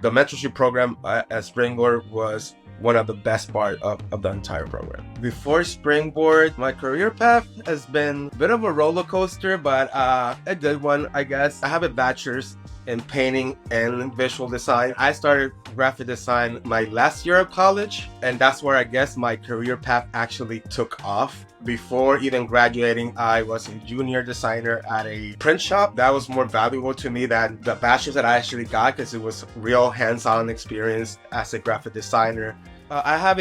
The mentorship program at Springboard was one of the best part of the entire program. Before Springboard, my career path has been a bit of a roller coaster, but a good one, I guess. I have a bachelor's in painting and visual design. I started graphic design my last year of college, and that's where I guess my career path actually took off. Before even graduating, I was a junior designer at a print shop. That was more valuable to me than the bachelor's that I actually got because it was real hands-on experience as a graphic designer. I have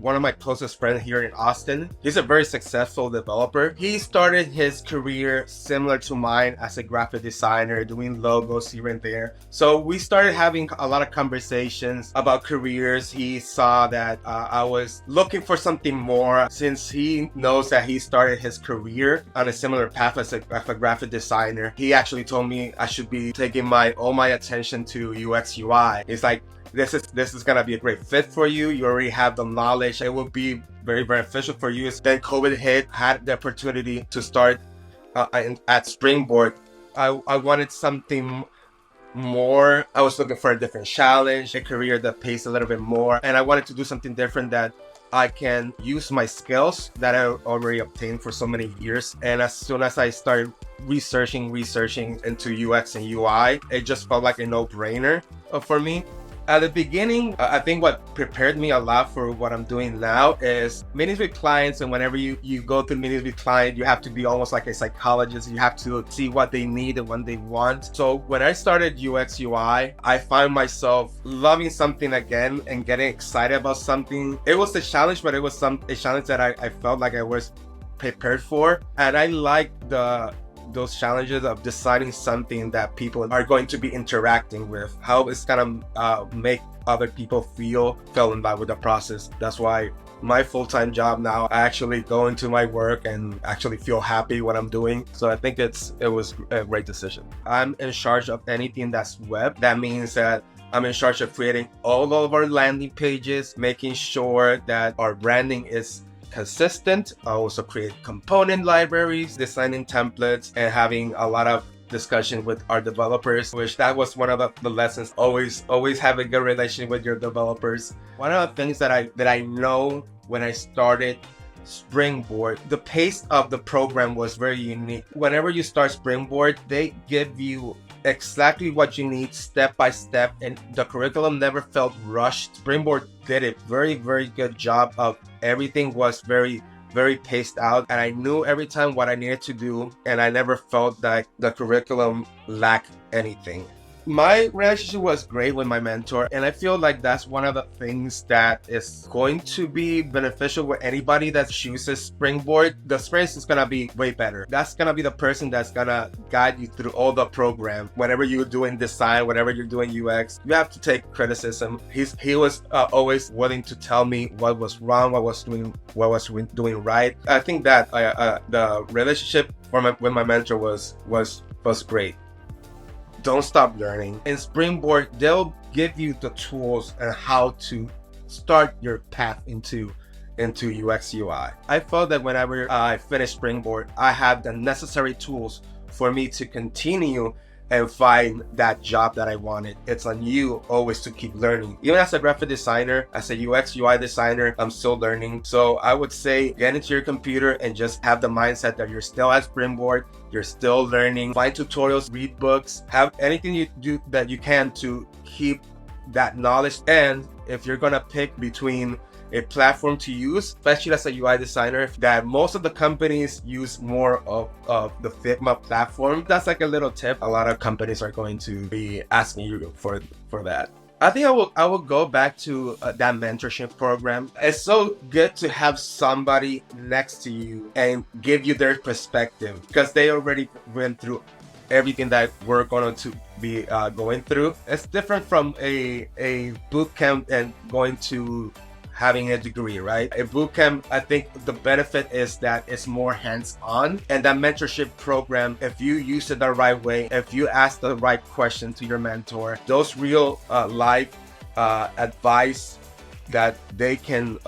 one of my closest friends here in Austin. He's a very successful developer. He started his career similar to mine as a graphic designer, doing logos here and there. So we started having a lot of conversations about careers. He saw that I was looking for something more. Since he knows that he started his career on a similar path as a graphic designer, he actually told me I should be taking all my attention to UX UI. It's like, this is gonna be a great fit for you. You already have the knowledge. It will be very beneficial for you. Then COVID hit, had the opportunity to start at Springboard. I wanted something more. I was looking for a different challenge, a career that pays a little bit more, and I wanted to do something different that I can use my skills that I already obtained for so many years. And as soon as I started researching into UX and UI, it just felt like a no-brainer for me. At the beginning, I think what prepared me a lot for what I'm doing now is meetings with clients. And whenever you go through meetings with clients, you have to be almost like a psychologist. You have to see what they need and what they want. So when I started UX UI, I found myself loving something again and getting excited about something. It was a challenge, but it was a challenge that I felt like I was prepared for. And I like those challenges of deciding something that people are going to be interacting with, how it's gonna make other people fell in love with the process. That's why my full-time job now, I actually go into my work and actually feel happy what I'm doing. So I think it was a great decision. I'm in charge of anything that's web. That means that I'm in charge of creating all of our landing pages, making sure that our branding is consistent. I also create component libraries, designing templates, and having a lot of discussion with our developers, which that was one of the lessons. Always have a good relationship with your developers. One of the things that I know when I started Springboard, the pace of the program was very unique. Whenever you start Springboard, they give you exactly what you need step by step, and the curriculum never felt rushed. Springboard did a very good job of everything was very paced out, and I knew every time what I needed to do, and I never felt that the curriculum lacked anything. My relationship was great with my mentor, and I feel like that's one of the things that is going to be beneficial with anybody that chooses Springboard. The experience is gonna be way better. That's gonna be the person that's gonna guide you through all the program. Whenever you're doing design, whenever you're doing UX, you have to take criticism. He was always willing to tell me what was wrong, what was doing right. I think that the relationship with my mentor was great. Don't stop learning. In Springboard, they'll give you the tools and how to start your path into UX UI. I felt that whenever I finished Springboard, I had the necessary tools for me to continue and find that job that I wanted. It's on you always to keep learning. Even as a graphic designer, as a UX UI designer, I'm still learning. So I would say get into your computer and just have the mindset that you're still at Springboard, you're still learning, find tutorials, read books, have anything you do that you can to keep that knowledge. And if you're gonna pick between a platform to use, especially as a UI designer, that most of the companies use more of the Figma platform. That's like a little tip. A lot of companies are going to be asking you for that. I think I will go back to that mentorship program. It's so good to have somebody next to you and give you their perspective, because they already went through everything that we're going to be going through. It's different from a boot camp and going to having a degree, right? A bootcamp, I think the benefit is that it's more hands-on, and that mentorship program, if you use it the right way, if you ask the right question to your mentor, those real life advice that they can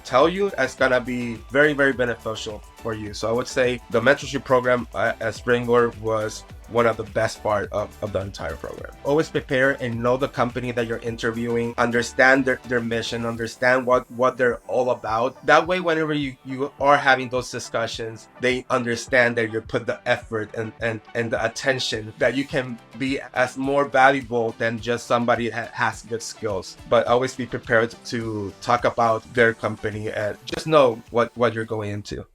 tell you, is gonna be very beneficial for you. So I would say the mentorship program at Springboard was one of the best part of the entire program. Always prepare and know the company that you're interviewing, understand their mission, understand what they're all about. That way, whenever you are having those discussions, they understand that you put the effort and the attention, that you can be as more valuable than just somebody that has good skills. But always be prepared to talk about their company and just know what you're going into.